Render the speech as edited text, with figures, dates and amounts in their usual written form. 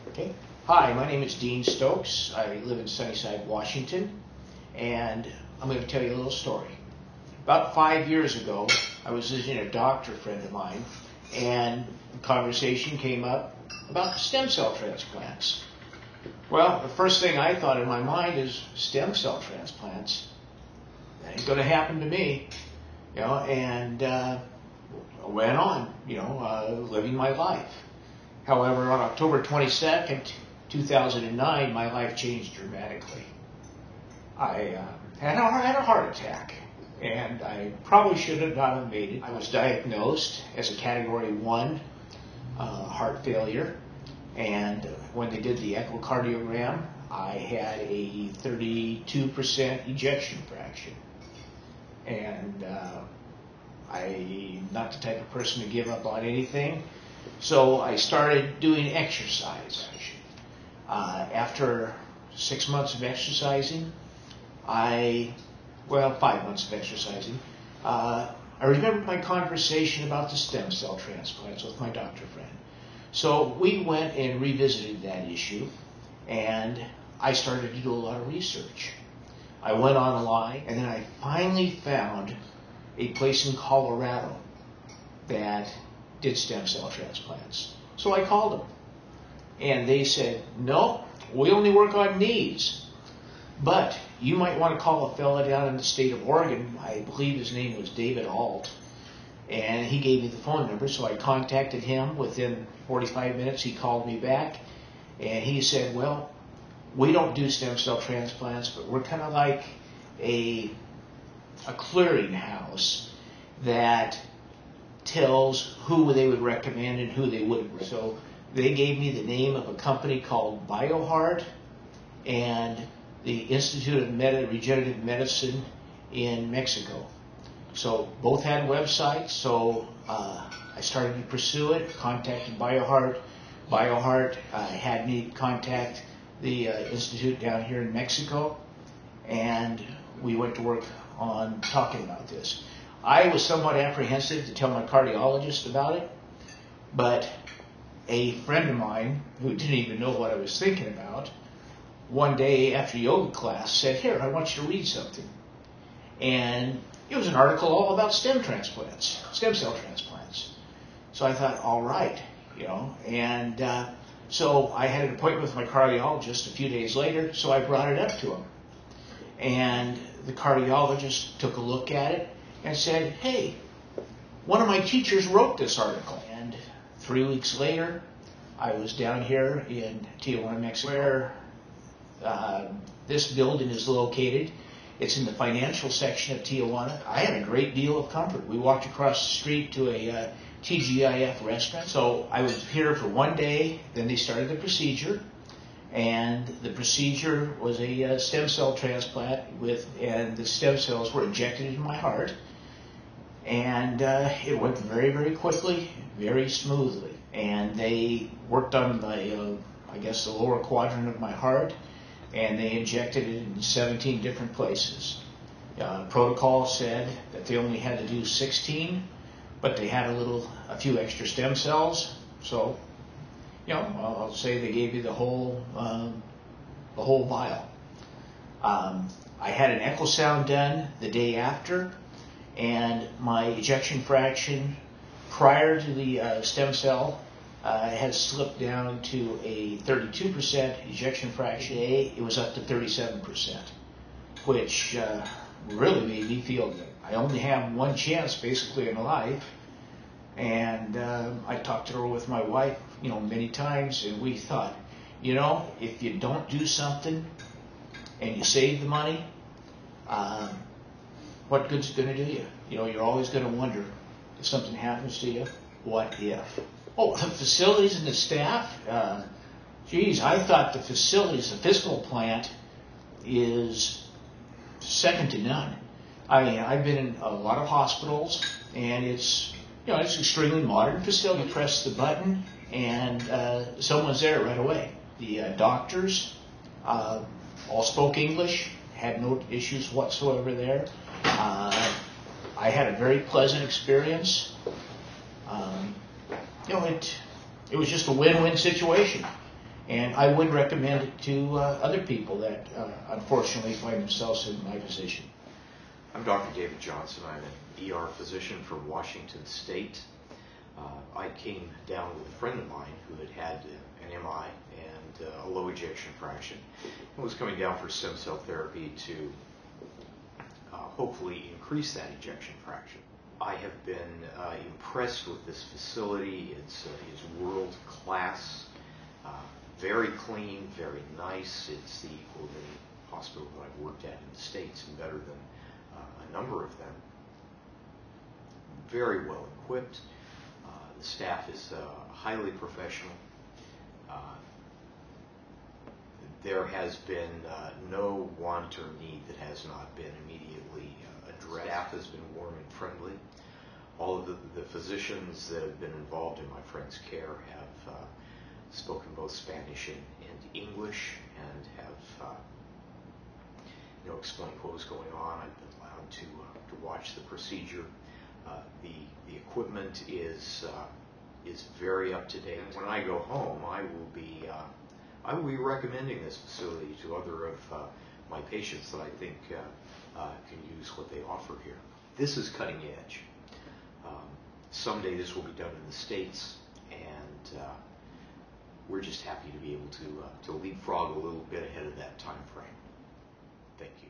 Okay. Hi, my name is Dean Stokes. I live in Sunnyside, Washington, and I'm going to tell you a little story. About 5 years ago, I was visiting a doctor friend of mine, and the conversation came up about stem cell transplants. Well, the first thing I thought in my mind is stem cell transplants. That ain't going to happen to me, and went on, living my life. However, on October 22nd, 2009, my life changed dramatically. I had a heart attack, and I probably should have not made it. I was diagnosed as a Category 1 heart failure, and when they did the echocardiogram, I had a 32% ejection fraction. And I'm not the type of person to give up on anything. So I started doing exercise. After 6 months of exercising, 5 months of exercising, I remembered my conversation about the stem cell transplants with my doctor friend. So we went and revisited that issue, and I started to do a lot of research. I went online, and then I finally found a place in Colorado that did stem cell transplants. So I called them, and they said, no, we only work on knees, but you might want to call a fella down in the state of Oregon. I believe his name was David Alt, and he gave me the phone number, so I contacted him. Within 45 minutes, he called me back, and he said, well, we don't do stem cell transplants, but we're kind of like a clearinghouse that tells who they would recommend and who they wouldn't. So they gave me the name of a company called BioHeart and the Institute of Regenerative Medicine in Mexico. So both had websites, so I started to pursue it, contacted BioHeart. BioHeart had me contact the institute down here in Mexico, and we went to work on talking about this. I was somewhat apprehensive to tell my cardiologist about it, but a friend of mine who didn't even know what I was thinking about, one day after yoga class said, here, I want you to read something. And it was an article all about stem cell transplants. So I thought, all right, and so I had an appointment with my cardiologist a few days later, so I brought it up to him. And the cardiologist took a look at it and said, hey, one of my teachers wrote this article. And 3 weeks later, I was down here in Tijuana, Mexico, where this building is located. It's in the financial section of Tijuana. I had a great deal of comfort. We walked across the street to a TGIF restaurant. So I was here for 1 day, then they started the procedure. And the procedure was a stem cell transplant and the stem cells were injected into my heart. And it went very, very quickly, very smoothly. And they worked on the lower quadrant of my heart, and they injected it in 17 different places. Protocol said that they only had to do 16, but they had a few extra stem cells. So, I'll say they gave you the whole vial. I had an echo sound done the day after, and my ejection fraction prior to the stem cell had slipped down to a 32% ejection fraction. Today, it was up to 37%, which really made me feel good. I only have one chance, basically, in life, and I talked it over with my wife, many times, and we thought, if you don't do something and you save the money, what good's it going to do you? You're always going to wonder if something happens to you, what if? Oh, the facilities and the staff? I thought the facilities, the physical plant is second to none. I've been in a lot of hospitals, and it's extremely modern facility. You press the button, and someone's there right away. The doctors all spoke English, had no issues whatsoever there. I had a very pleasant experience. It was just a win-win situation. And I would recommend it to other people that unfortunately find themselves in my position. I'm Dr. David Johnson. I'm an ER physician from Washington State. I came down with a friend of mine who had had an MI and a low ejection fraction and was coming down for stem cell therapy to hopefully increase that ejection fraction. I have been impressed with this facility. It's world class, very clean, very nice. It's the equal of any hospital that I've worked at in the States and better than a number of them. Very well equipped. The staff is highly professional. There has been no want or need that has not been immediately addressed. Staff has been warm and friendly. All of the physicians that have been involved in my friend's care have spoken both Spanish and English and have explained what was going on. I've been allowed to watch the procedure. The equipment is very up to date. When I go home, I will be recommending this facility to other of my patients that I think can use what they offer here. This is cutting edge. Someday this will be done in the States, and we're just happy to be able to leapfrog a little bit ahead of that time frame. Thank you.